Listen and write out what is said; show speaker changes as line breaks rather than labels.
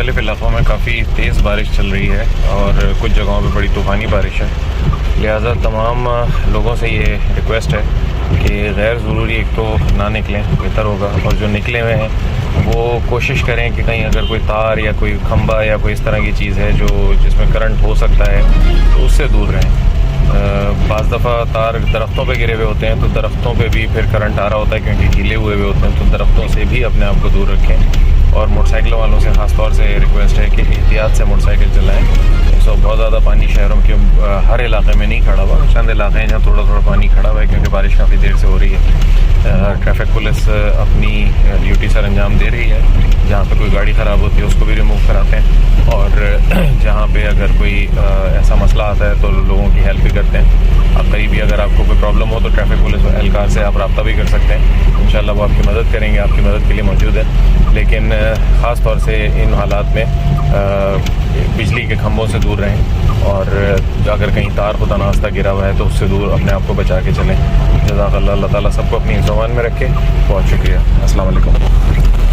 مختلف علاقوں میں کافی تیز بارش چل رہی ہے اور کچھ جگہوں پہ بڑی طوفانی بارش ہے، لہٰذا تمام لوگوں سے یہ ریکویسٹ ہے کہ غیر ضروری ایک تو نہ نکلیں، بہتر ہوگا، اور جو نکلے ہوئے ہیں وہ کوشش کریں کہ کہیں اگر کوئی تار یا کوئی کھمبا یا کوئی اس طرح کی چیز ہے جس میں کرنٹ ہو سکتا ہے تو اس سے دور رہیں۔ بعض دفعہ تار درختوں پہ گرے ہوئے ہوتے ہیں تو درختوں پہ بھی پھر کرنٹ آ رہا ہوتا ہے کیونکہ گیلے ہوئے ہوتے ہیں، تو درختوں سے بھی اپنے آپ کو دور رکھیں، اور موٹر سائیکل والوں سے خاص طور سے ریکویسٹ ہے کہ احتیاط سے موٹر سائیکل چلائیں۔ بہت زیادہ پانی شہروں کے ہر علاقے میں نہیں کھڑا ہوا، چند علاقے ہیں جہاں تھوڑا تھوڑا پانی کھڑا ہوا ہے کیونکہ بارش کافی دیر سے ہو رہی ہے۔ ٹریفک پولیس اپنی ڈیوٹی سر انجام دے رہی ہے، جہاں پہ کوئی گاڑی خراب ہوتی ہے اس کو بھی ریموو کراتے ہیں، اور جہاں پہ اگر کوئی ایسا مسئلہ آتا ہے تو لوگوں کی ہیلپ بھی کرتے ہیں۔ آپ قریبی اگر آپ کو کوئی پرابلم ہو تو ٹریفک پولیس اہلکار سے آپ رابطہ بھی کر سکتے ہیں، انشاءاللہ وہ آپ کی مدد کریں گے، آپ کی مدد کے لیے موجود ہے۔ لیکن خاص طور سے ان حالات میں بجلی کے کھمبوں سے دور رہیں، اور اگر کہیں تار خدا نخواستہ گرا ہوا ہے تو اس سے دور اپنے آپ کو بچا کے چلیں۔ جزاک اللہ، اللہ تعالیٰ سب کو اپنی زبان میں رکھے۔ بہت شکریہ، السلام علیکم۔